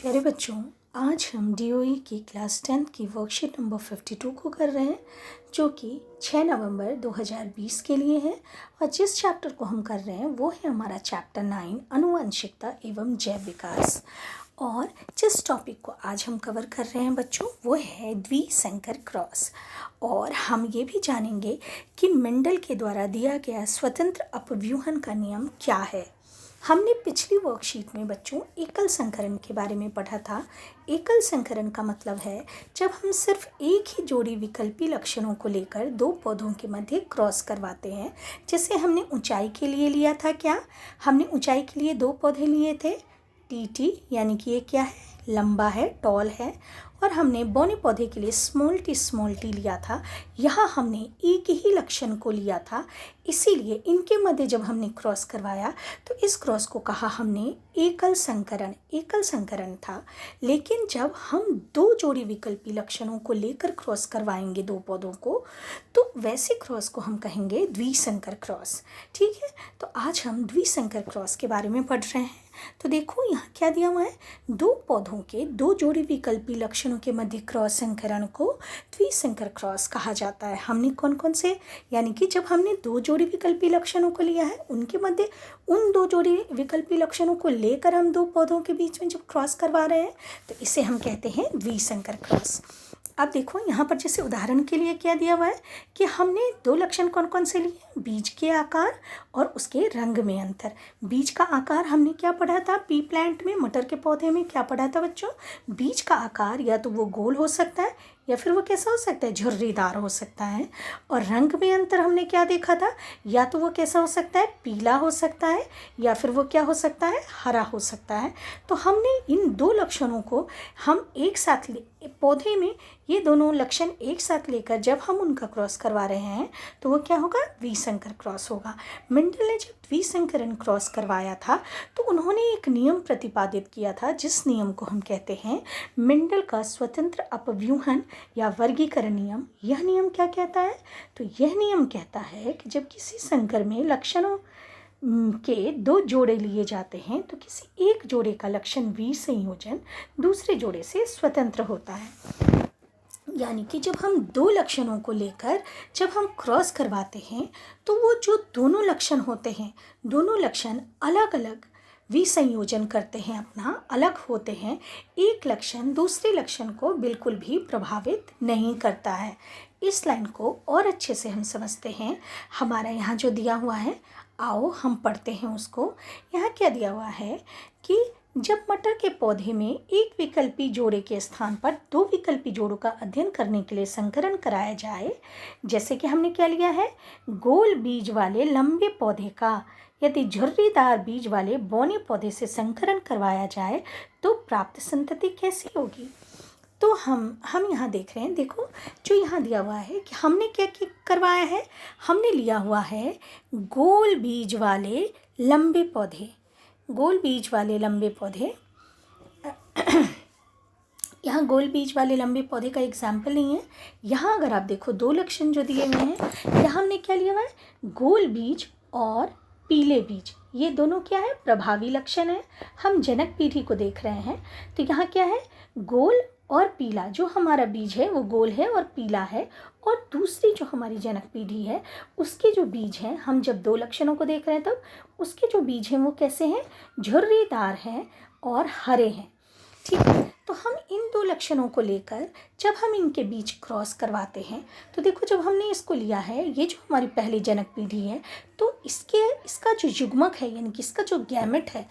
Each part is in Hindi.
प्यारे बच्चों, आज हम डीओई की क्लास 10 की वर्कशीट नंबर 52 को कर रहे हैं, जो कि 6 नवंबर 2020 के लिए है। और जिस चैप्टर को हम कर रहे हैं वो है हमारा चैप्टर 9 आनुवंशिकता एवं जैव विकास। और जिस टॉपिक को आज हम कवर कर रहे हैं बच्चों, वो है द्विसंकर क्रॉस। और हम ये भी जानेंगे कि मेंडल के द्वारा दिया गया स्वतंत्र अपव्यूहन का नियम क्या है। हमने पिछली वर्कशीट में बच्चों एकल संकरण के बारे में पढ़ा था। एकल संकरण का मतलब है जब हम सिर्फ एक ही जोड़ी विकल्पी लक्षणों को लेकर दो पौधों के मध्य क्रॉस करवाते हैं। जैसे हमने ऊंचाई के लिए लिया था, क्या हमने ऊंचाई के लिए दो पौधे लिए थे, टी यानी कि ये क्या है, लंबा है, टॉल है। और हमने बौने पौधे के लिए स्मॉल टी लिया था। यहाँ हमने एक ही लक्षण को लिया था, इसीलिए इनके मध्य जब हमने क्रॉस करवाया तो इस क्रॉस को कहा हमने एकल संकरण था। लेकिन जब हम दो जोड़ी विकल्पी लक्षणों को लेकर क्रॉस करवाएंगे दो पौधों को, तो वैसे क्रॉस को हम कहेंगे द्विसंकर क्रॉस। ठीक है, तो आज हम द्विसंकर क्रॉस के बारे में पढ़ रहे हैं। तो देखो यहाँ क्या दिया हुआ है, दो पौधों के दो जोड़ी विकल्पी लक्षणों के मध्य क्रॉस संकरण को द्विसंकर क्रॉस कहा जाता है। हमने कौन कौन से, यानी कि जब हमने दो जोड़ी विकल्पी लक्षणों को लिया है, उनके मध्य उन दो जोड़ी विकल्पी लक्षणों को लेकर हम दो पौधों के बीच में जब क्रॉस करवा रहे हैं तो इसे हम कहते हैं द्विसंकर क्रॉस। अब देखो यहाँ पर जैसे उदाहरण के लिए क्या दिया हुआ है कि हमने दो लक्षण कौन कौन से लिए, बीज के आकार और उसके रंग में अंतर। बीज का आकार हमने क्या पढ़ा था, पी प्लांट में, मटर के पौधे में क्या पढ़ा था बच्चों, बीज का आकार या तो वो गोल हो सकता है या फिर वो कैसा हो सकता है, झुर्रीदार हो सकता है। और रंग में अंतर हमने क्या देखा था, या तो वो कैसा हो सकता है, पीला हो सकता है, या फिर वो क्या हो सकता है, हरा हो सकता है। तो हमने इन दो लक्षणों को हम एक साथ पौधे में ये दोनों लक्षण एक साथ लेकर जब हम उनका क्रॉस करवा रहे हैं तो वो क्या होगा, द्विसंकर क्रॉस होगा। मेंडल ने जब द्विसंकरण क्रॉस करवाया था तो उन्होंने एक नियम प्रतिपादित किया था, जिस नियम को हम कहते हैं मेंडल का स्वतंत्र अपव्यूहन या वर्गीकरण नियम। यह नियम क्या कहता है, तो यह नियम कहता है कि जब किसी संकर में लक्षणों के दो जोड़े लिए जाते हैं तो किसी एक जोड़े का लक्षण विसंयोजन दूसरे जोड़े से स्वतंत्र होता है। यानी कि जब हम दो लक्षणों को लेकर जब हम क्रॉस करवाते हैं तो वो जो दोनों लक्षण होते हैं, दोनों लक्षण अलग अलग विसंयोजन करते हैं, अपना अलग होते हैं। एक लक्षण दूसरे लक्षण को बिल्कुल भी प्रभावित नहीं करता है। इस लाइन को और अच्छे से हम समझते हैं। हमारा यहाँ जो दिया हुआ है, आओ हम पढ़ते हैं उसको। यहाँ क्या दिया हुआ है कि जब मटर के पौधे में एक विकल्पी जोड़े के स्थान पर दो विकल्पी जोड़ों का अध्ययन करने के लिए संकरण कराया जाए, जैसे कि हमने क्या लिया है, गोल बीज वाले लंबे पौधे का यदि झुर्रीदार बीज वाले बौने पौधे से संकरण करवाया जाए तो प्राप्त संतति कैसी होगी। तो हम यहाँ देख रहे हैं, देखो जो यहाँ दिया हुआ है कि हमने क्या करवाया है, हमने लिया हुआ है गोल बीज वाले लंबे पौधे, गोल बीज वाले लंबे पौधे। यहाँ गोल बीज वाले लंबे पौधे का एग्जाम्पल नहीं है। यहाँ अगर आप देखो दो लक्षण जो दिए हुए हैं, यहाँ हमने क्या लिया हुआ है, गोल बीज और पीले बीज, ये दोनों क्या है, प्रभावी लक्षण है। हम जनक पीढ़ी को देख रहे हैं तो यहाँ क्या है, गोल और पीला, जो हमारा बीज है वो गोल है और पीला है। और दूसरी जो हमारी जनक पीढ़ी है उसके जो बीज हैं, हम जब दो लक्षणों को देख रहे हैं तब उसके जो बीज हैं वो कैसे हैं, झुर्रीदार हैं और हरे हैं। ठीक है, तो हम इन दो लक्षणों को लेकर जब हम इनके बीच क्रॉस करवाते हैं तो देखो जब हमने इसको लिया है, ये जो हमारी पहली जनक पीढ़ी है, तो इसका जो युग्मक है यानी कि इसका जो गैमेट है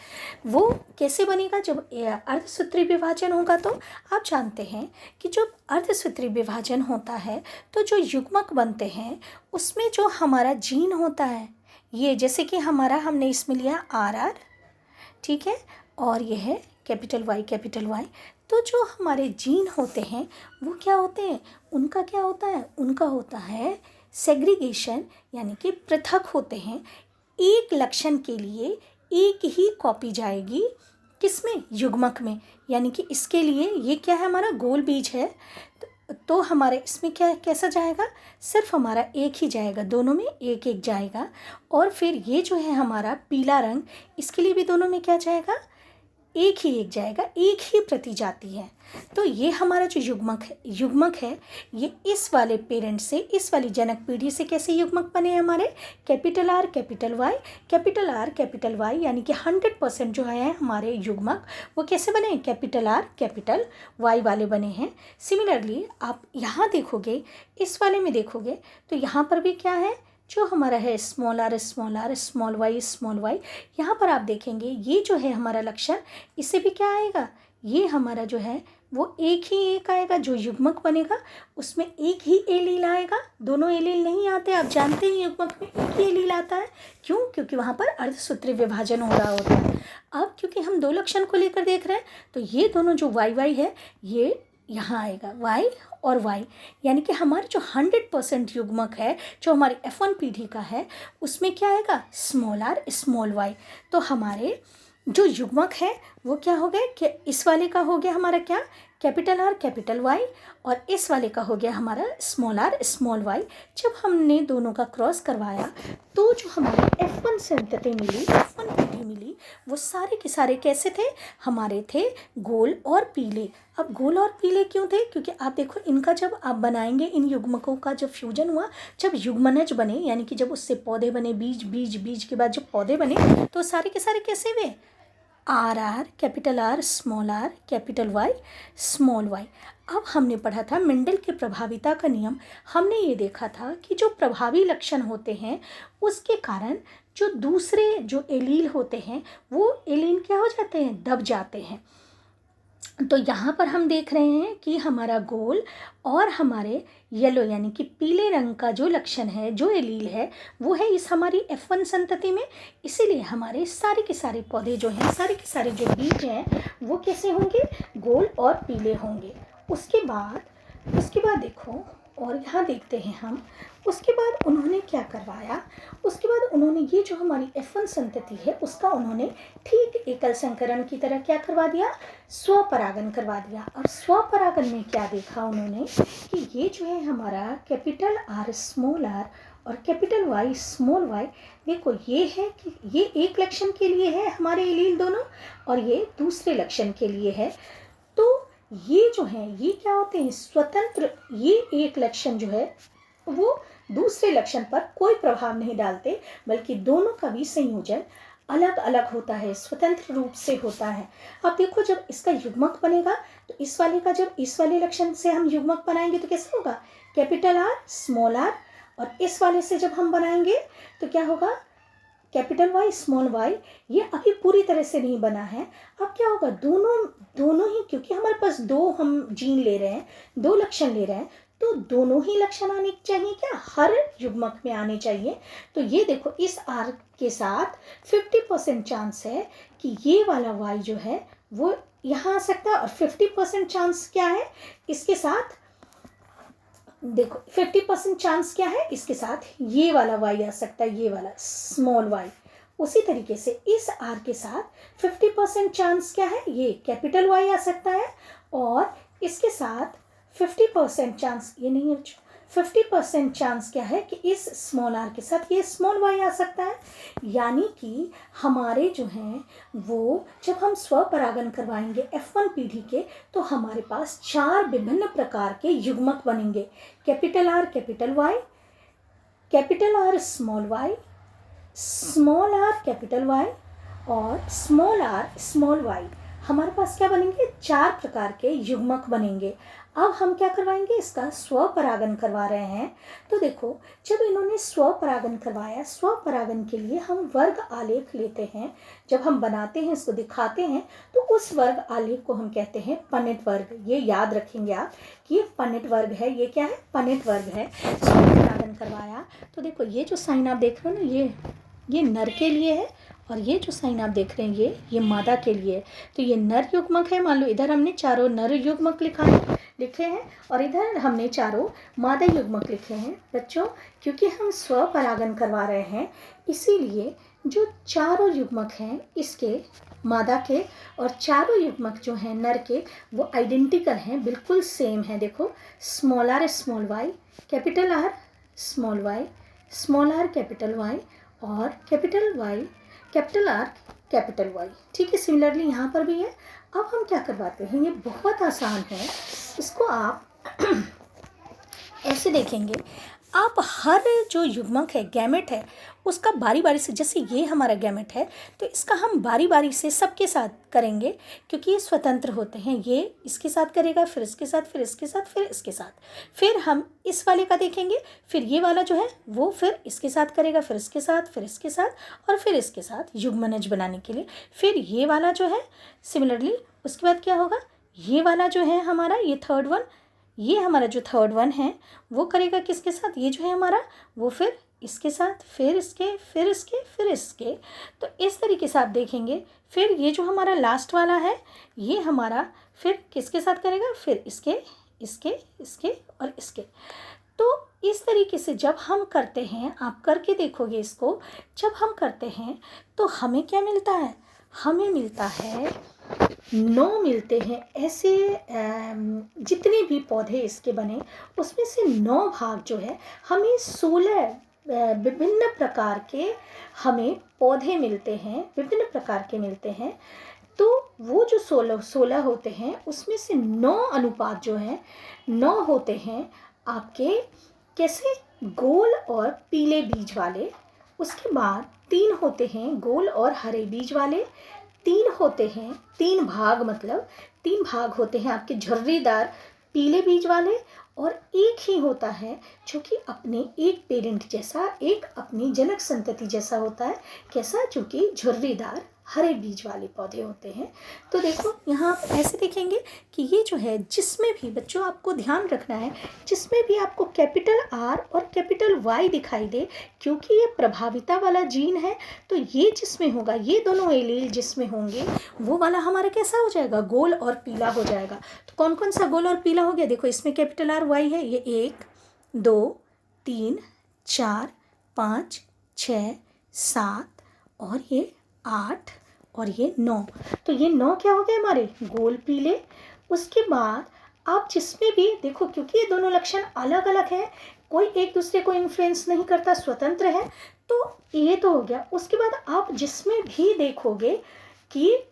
वो कैसे बनेगा, जब अर्धसूत्री विभाजन होगा। तो आप जानते हैं कि जब अर्धसूत्री विभाजन होता है तो जो युग्मक बनते हैं उसमें जो हमारा जीन होता है, ये जैसे कि हमने इसमें लिया RR, ठीक है, और ये है कैपिटल Y। तो जो हमारे जीन होते हैं वो क्या होते हैं, उनका क्या होता है, उनका होता है सेग्रीगेशन, यानी कि पृथक होते हैं। एक लक्षण के लिए एक ही कॉपी जाएगी, किसमें, युग्मक में। यानी कि इसके लिए ये क्या है, हमारा गोल बीज है तो हमारे इसमें क्या कैसा जाएगा, सिर्फ हमारा एक ही जाएगा, दोनों में एक एक जाएगा। और फिर ये जो है हमारा पीला रंग, इसके लिए भी दोनों में क्या जाएगा, एक ही एक जाएगा, एक ही प्रति जाती है। तो ये हमारा जो युग्मक है ये इस वाले पेरेंट से, इस वाली जनक पीढ़ी से कैसे युग्मक बने हैं हमारे, capital R capital Y, capital R capital Y, यानी कि 100% जो है हमारे युग्मक वो कैसे बने, कैपिटल आर कैपिटल वाई वाले बने हैं। सिमिलरली आप यहाँ देखोगे, इस वाले में देखोगे तो यहाँ पर भी क्या है, जो हमारा है स्मॉल आर स्मॉल वाई, यहाँ पर आप देखेंगे ये जो है हमारा लक्षण, इससे भी क्या आएगा, ये हमारा जो है वो एक ही एक आएगा, जो युग्मक बनेगा उसमें एक ही एलील आएगा, दोनों एलील नहीं आते। आप जानते हैं युग्मक में एक ही एलील आता है, क्यों, क्योंकि वहाँ पर अर्धसूत्रीय विभाजन हो रहा होता है। अब क्योंकि हम दो लक्षण को लेकर देख रहे हैं तो ये दोनों जो वाई है ये यहाँ आएगा, वाई और वाई, यानी कि हमारे जो 100% युग्मक है जो हमारे F1 पीढ़ी का है उसमें क्या आएगा, स्मॉल आर स्मॉल वाई। तो हमारे जो युग्मक है वो क्या हो गए कि इस वाले का हो गया हमारा क्या, कैपिटल आर कैपिटल वाई, और इस वाले का हो गया हमारा स्मॉल आर स्मॉल वाई। जब हमने दोनों का क्रॉस करवाया तो जो हमारी F1 संतति मिली, F1 पीढ़ी मिली, वो सारे के सारे कैसे थे, हमारे थे गोल और पीले। अब गोल और पीले क्यों थे, क्योंकि आप देखो इनका जब आप बनाएंगे, इन युग्मकों का जब फ्यूजन हुआ, जब युग्मनज बने, यानी कि जब उससे पौधे बने, बीज के बाद जब पौधे बने तो सारे के सारे कैसे हुए, R capital R capital Y small Y. अब हमने पढ़ा था मेंडल के प्रभाविता का नियम, हमने ये देखा था कि जो प्रभावी लक्षण होते हैं उसके कारण जो दूसरे जो एलील होते हैं वो एलील क्या हो जाते हैं, दब जाते हैं। तो यहाँ पर हम देख रहे हैं कि हमारा गोल और हमारे येलो यानी कि पीले रंग का जो लक्षण है, जो एलील है, वो है इस हमारी F1 संतति में। इसीलिए हमारे सारे के सारे पौधे जो हैं, सारे के सारे जो बीज हैं वो कैसे होंगे, गोल और पीले होंगे। उसके बाद देखो, और यहाँ देखते हैं हम, उसके बाद उन्होंने क्या करवाया, उसके बाद उन्होंने ये जो हमारी F1 संतति है उसका उन्होंने ठीक एकल संकरण की तरह क्या करवा दिया, स्वपरागन करवा दिया। और स्वपरागन में क्या देखा उन्होंने कि ये जो है हमारा कैपिटल आर स्मॉल आर और कैपिटल वाई स्मॉल वाई, देखो ये है कि ये एक लक्षण के लिए है हमारे एलील दोनों, और ये दूसरे लक्षण के लिए है। तो ये जो है ये क्या होते हैं, स्वतंत्र, ये एक लक्षण जो है वो दूसरे लक्षण पर कोई प्रभाव नहीं डालते, बल्कि दोनों का भी संयोजन अलग अलग होता है, स्वतंत्र रूप से होता है। अब देखो जब इसका युग्मक बनेगा तो इस वाले का जब इस वाले लक्षण से हम युग्मक बनाएंगे तो कैसे होगा, कैपिटल आर स्मॉल आर, और इस वाले से जब हम बनाएंगे तो क्या होगा, कैपिटल वाई स्मॉल वाई। ये अभी पूरी तरह से नहीं बना है। अब क्या होगा, दोनों ही, क्योंकि हमारे पास दो हम जीन ले रहे हैं, दो लक्षण ले रहे हैं, तो दोनों ही लक्षण आने चाहिए, क्या हर युग्मक में आने चाहिए। तो ये देखो इस आर के साथ 50% चांस है कि ये वाला वाई जो है वो यहाँ आ सकता है, और 50% चांस क्या है इसके साथ, देखो 50% चांस क्या है इसके साथ, ये वाला वाई आ सकता है, ये वाला स्मॉल वाई। उसी तरीके से इस आर के साथ 50% चांस क्या है, ये कैपिटल वाई आ सकता है, और इसके साथ 50% चांस, ये नहीं है, 50% चांस क्या है कि इस स्मॉल आर के साथ ये स्मॉल वाई आ सकता है। यानी कि हमारे जो हैं वो जब हम स्वपरागन करवाएंगे F1 पीढ़ी के तो हमारे पास 4 विभिन्न प्रकार के युग्मक बनेंगे, capital R capital Y, capital R small R capital Y, और स्मॉल आर स्मॉल वाई। हमारे पास क्या बनेंगे, 4 प्रकार के युग्मक बनेंगे। अब हम क्या करवाएंगे, इसका स्वपरागन करवा रहे हैं। तो देखो जब इन्होंने स्वपरागन करवाया, स्वपरागन के लिए हम वर्ग आलेख लेते हैं, जब हम बनाते हैं इसको दिखाते हैं तो उस वर्ग आलेख को हम कहते हैं पनिट वर्ग। ये याद रखेंगे आप कि ये पनिट वर्ग है, ये क्या है, पनिट वर्ग है। स्वपरागन करवाया तो देखो ये जो साइन आप देख रहे हो ना, ये नर के लिए है, और ये जो साइन आप देख रहे हैं ये मादा के लिए है। तो ये नर युग्मक है, मान लो इधर हमने चारों नर युग्मक लिखे हैं और इधर हमने चारों मादा युग्मक लिखे हैं। बच्चों क्योंकि हम स्वपरागन करवा रहे हैं इसीलिए जो चारों युग्मक हैं इसके मादा के और चारों युग्मक जो हैं नर के वो आइडेंटिकल हैं, बिल्कुल सेम है। देखो small R small Y, capital R small R capital Y, और capital Y capital R capital Y. ठीक है, सिमिलरली यहाँ पर भी है। अब हम क्या करवाते हैं, ये बहुत आसान है, इसको आप ऐसे देखेंगे। आप हर जो युग्मक है, गैमेट है, उसका बारी बारी से, जैसे ये हमारा गैमेट है तो इसका हम बारी बारी से सबके साथ करेंगे, क्योंकि ये स्वतंत्र होते हैं। ये इसके साथ करेगा, फिर इसके साथ, फिर इसके साथ, फिर इसके साथ, फिर हम इस वाले का देखेंगे, फिर ये वाला जो है वो फिर इसके साथ करेगा, फिर इसके साथ, फिर इसके साथ और फिर इसके साथ, युग्मनज बनाने के लिए। फिर ये वाला जो है सिमिलरली, उसके बाद क्या होगा, ये वाला जो है हमारा, ये थर्ड वन, ये हमारा जो थर्ड वन है वो करेगा किसके साथ, ये जो है हमारा, वो फिर इसके साथ, फिर इसके, फिर इसके, फिर इसके। तो इस तरीके से आप देखेंगे। फिर ये जो हमारा लास्ट वाला है ये हमारा फिर किसके साथ करेगा, फिर इसके, इसके, इसके और इसके। तो इस तरीके से जब हम करते हैं, आप करके देखोगे इसको, जब हम करते हैं तो हमें क्या मिलता है, हमें मिलता है 9 मिलते हैं ऐसे। जितने भी पौधे इसके बने उसमें से 9 भाग जो है हमें 16 विभिन्न प्रकार के हमें पौधे मिलते हैं, विभिन्न प्रकार के मिलते हैं। तो वो जो 16 होते हैं उसमें से 9 अनुपात जो है 9 होते हैं आपके कैसे, गोल और पीले बीज वाले। उसके बाद 3 होते हैं गोल और हरे बीज वाले। 3 होते हैं, 3 भाग मतलब 3 भाग होते हैं आपके झुर्रीदार पीले बीज वाले। और एक ही होता है जो कि अपने एक पेरेंट जैसा, एक अपनी जनक संतति जैसा होता है। कैसा, जो कि झुर्रीदार हरे बीज वाले पौधे होते हैं। तो देखो यहाँ आप ऐसे देखेंगे कि ये जो है, जिसमें भी बच्चों आपको ध्यान रखना है, जिसमें भी आपको कैपिटल R और कैपिटल Y दिखाई दे, क्योंकि ये प्रभाविता वाला जीन है, तो ये जिसमें होगा, ये दोनों एलील जिसमें होंगे वो वाला हमारा कैसा हो जाएगा, गोल और पीला हो जाएगा। तो कौन कौन सा गोल और पीला हो गया, देखो इसमें कैपिटल RY है, ये 1 2 3 4 5 6 7 और ये 8 और ये 9। तो ये 9 क्या हो गए हमारे, गोल पीले। उसके बाद आप जिसमें भी देखो, क्योंकि ये दोनों लक्षण अलग अलग हैं, कोई एक दूसरे को इन्फ्लुएंस नहीं करता, स्वतंत्र है, तो ये तो हो गया। उसके बाद आप जिसमें भी देखोगे कि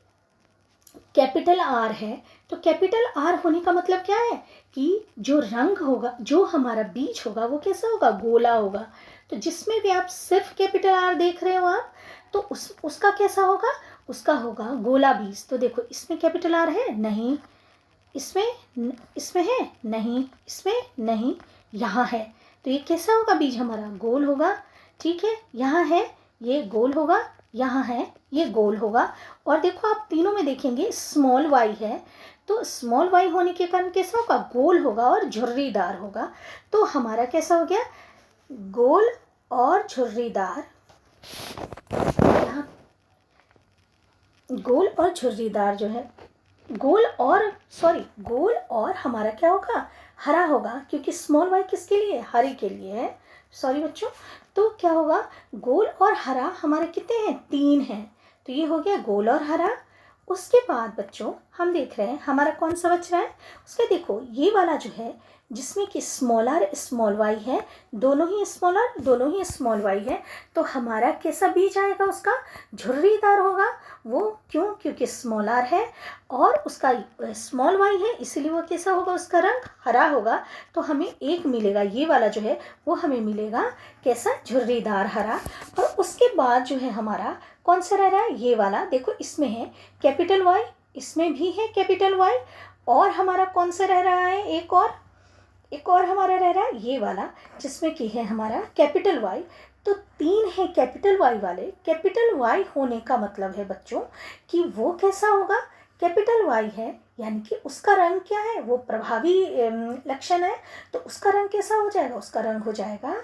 कैपिटल R है, तो कैपिटल R होने का मतलब क्या है कि जो रंग होगा, जो हमारा बीज होगा वो कैसा होगा, गोला होगा। तो जिसमें भी आप सिर्फ कैपिटल R देख रहे हो आप, तो उसका कैसा होगा, उसका होगा गोला बीज। तो देखो इसमें कैपिटल R है, नहीं, इसमें है, नहीं, इसमें नहीं, यहाँ है, तो ये कैसा होगा बीज हमारा, गोल होगा। ठीक है, यहाँ है, ये गोल होगा, यहाँ है, ये गोल होगा। और देखो आप तीनों में देखेंगे स्मॉल y है, तो स्मॉल y होने के कारण कैसा होगा, गोल होगा और झुर्रीदार होगा। तो हमारा कैसा हो गया, गोल और झुर्रीदार, गोल और झुर्रीदार जो है, गोल और हमारा क्या होगा, हरा होगा, क्योंकि स्मॉल y किसके लिए, हरे के लिए है, सॉरी बच्चों। तो क्या होगा, गोल और हरा हमारे कितने हैं, 3 हैं। तो ये हो गया गोल और हरा। उसके बाद बच्चों हम देख रहे हैं हमारा कौन सा बच रहा है, उसके देखो ये वाला जो है जिसमें कि स्मॉल r स्मॉल y है, दोनों ही स्मॉल r दोनों ही स्मॉल y है, तो हमारा कैसा बीज आएगा, उसका झुर्रीदार होगा। वो क्यों, क्योंकि स्मॉल r है और उसका स्मॉल y है, इसीलिए वो कैसा होगा, उसका रंग हरा होगा। तो हमें एक मिलेगा, ये वाला जो है वो हमें मिलेगा कैसा, झुर्रीदार हरा। और उसके बाद जो है हमारा कौन सा रह रहा है, ये वाला, देखो इसमें है कैपिटल Y, इसमें भी है कैपिटल Y, और हमारा कौन सा रह रहा है, एक और हमारा रह रहा है ये वाला, जिसमें कि है हमारा कैपिटल Y। तो 3 है कैपिटल Y वाले। कैपिटल Y होने का मतलब है बच्चों कि वो कैसा होगा, कैपिटल Y है, यानी कि उसका रंग क्या है, वो प्रभावी लक्षण है, तो उसका रंग कैसा हो जाएगा, उसका रंग हो जाएगा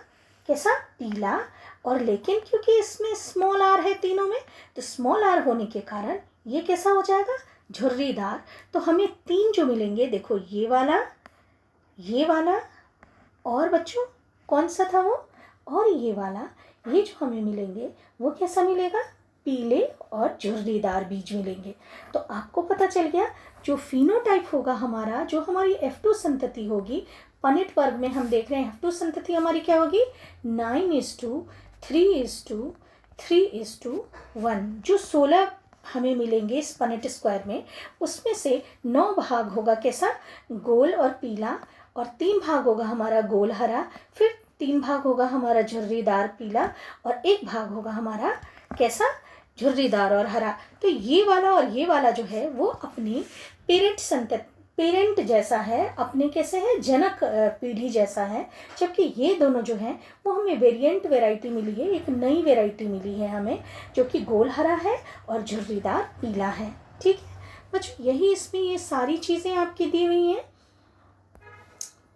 कैसा, पीला। और लेकिन क्योंकि इसमें स्मॉल r है तीनों में, तो स्मॉल r होने के कारण ये कैसा हो जाएगा, झुर्रीदार। तो हमें 3 जो मिलेंगे, देखो ये वाला और बच्चों कौन सा था वो, और ये वाला, ये जो हमें मिलेंगे वो कैसा मिलेगा, पीले और झुर्रीदार बीज मिलेंगे। तो आपको पता चल गया जो फिनोटाइप होगा हमारा, जो हमारी F2 संतति होगी, पनिट वर्ग में हम देख रहे हैं F2 संतति हमारी क्या होगी, 9:3:3:1। जो 16 हमें मिलेंगे इस पनेट स्क्वायर में, उसमें से 9 भाग होगा कैसा, गोल और पीला, और 3 भाग होगा हमारा गोल हरा, फिर 3 भाग होगा हमारा झुर्रीदार पीला, और 1 भाग होगा हमारा कैसा, झुर्रीदार और हरा। तो ये वाला और ये वाला जो है वो अपनी पेरेंट जैसा है, अपने कैसे है, जनक पीढ़ी जैसा है, जबकि ये दोनों जो हैं वो हमें वेरिएंट वैरायटी मिली है, एक नई वैरायटी मिली है हमें, जो कि गोल हरा है और झुर्रीदार पीला है। ठीक है बच्चों, यही इसमें ये सारी चीज़ें आपकी दी हुई हैं।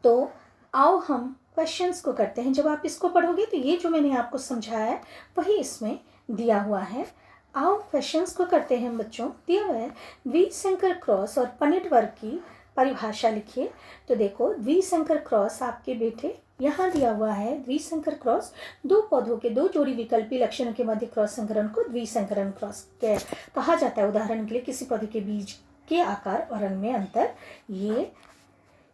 तो आओ हम क्वेश्चंस को करते हैं। जब आप इसको पढ़ोगे तो ये जो मैंने आपको समझाया है वही इसमें दिया हुआ है। आओ क्वेश्चंस को करते हैं बच्चों। दिया हुआ है द्विसंकर क्रॉस और पनेट वर्ग की परिभाषा लिखिए। तो देखो द्विसंकर क्रॉस आपके बेटे यहाँ दिया हुआ है। द्विसंकर क्रॉस, दो पौधों के दो जोड़ी विकल्पी लक्षणों के मध्य क्रॉस संकरण को द्विसंकरण क्रॉस कहा जाता है। उदाहरण के लिए किसी पौधे के बीज के आकार और रंग में अंतर।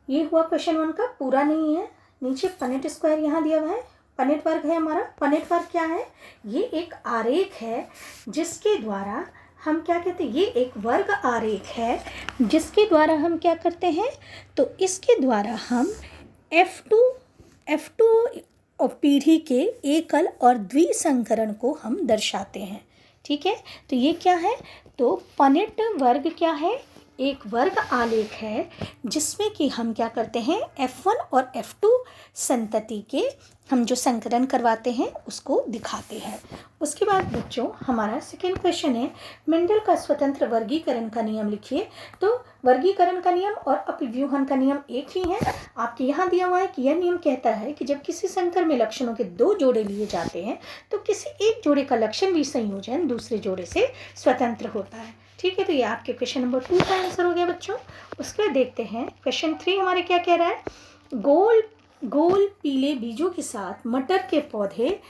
ये हुआ क्वेश्चन 1 का, पूरा नहीं है। नीचे पनेट स्क्वायर यहाँ दिया हुआ है, पनेट वर्ग है हमारा। पनेट वर्ग क्या है, ये एक आरेख है जिसके द्वारा हम क्या कहते हैं, ये एक वर्ग आरेख है जिसके द्वारा हम क्या करते हैं, तो इसके द्वारा हम F2 पीढ़ी के एकल और द्विसंकरण को हम दर्शाते हैं। ठीक है, तो ये क्या है, तो पनेट वर्ग क्या है, एक वर्ग आलेख है जिसमें कि हम क्या करते हैं, F1 और F2 संतति के हम जो संकरण करवाते हैं उसको दिखाते हैं। उसके बाद बच्चों हमारा सेकेंड क्वेश्चन है, मेंडल का स्वतंत्र वर्गीकरण का नियम लिखिए। तो वर्गीकरण का नियम और अपव्यूहन का नियम एक ही है। आपके यहाँ दिया हुआ है कि यह नियम कहता है कि जब किसी संकर में लक्षणों के 2 जोड़े लिए जाते हैं तो किसी एक जोड़े का लक्षण विसंयोजन दूसरे जोड़े से स्वतंत्र होता है। ठीक है, तो ये आपके क्वेश्चन नंबर 2 का आंसर हो गया बच्चों। उसके बाद देखते हैं क्वेश्चन 3 हमारे क्या कह रहा है, गोल पीले बीजों के साथ मटर के पौधे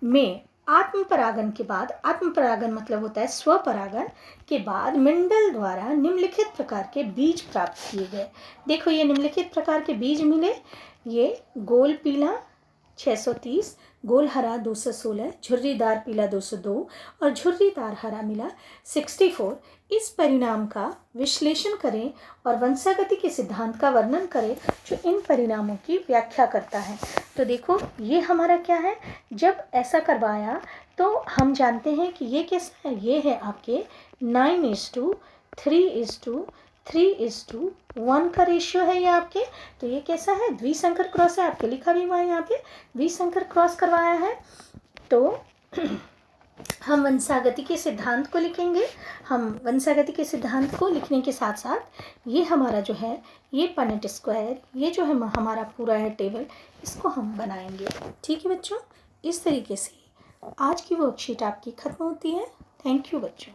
में आत्मपरागन के बाद, आत्मपरागन मतलब होता है स्वपरागन के बाद मेंडल द्वारा निम्नलिखित प्रकार के बीज प्राप्त किए गए। देखो ये निम्नलिखित प्रकार के बीज मिले, ये गोल पीला 630, गोल हरा 216, झुर्रीदार पीला 202 और झुर्रीदार हरा मिला 64। इस परिणाम का विश्लेषण करें और वंशागति के सिद्धांत का वर्णन करें जो इन परिणामों की व्याख्या करता है। तो देखो ये हमारा क्या है, जब ऐसा करवाया तो हम जानते हैं कि ये कैसा है, ये है आपके 9:3:1 का रेशियो है ये आपके। तो ये कैसा है, द्विसंकर क्रॉस है, आपके लिखा भी हुआ है यहाँ पे द्विसंकर क्रॉस करवाया है। तो हम वंशागति के सिद्धांत को लिखेंगे। हम वंशागति के सिद्धांत को लिखने के साथ साथ ये हमारा जो है, ये पनेट स्क्वायर, ये जो है हमारा पूरा है टेबल, इसको हम बनाएंगे। ठीक है बच्चों, इस तरीके से आज की वर्कशीट आपकी ख़त्म होती है। थैंक यू बच्चों।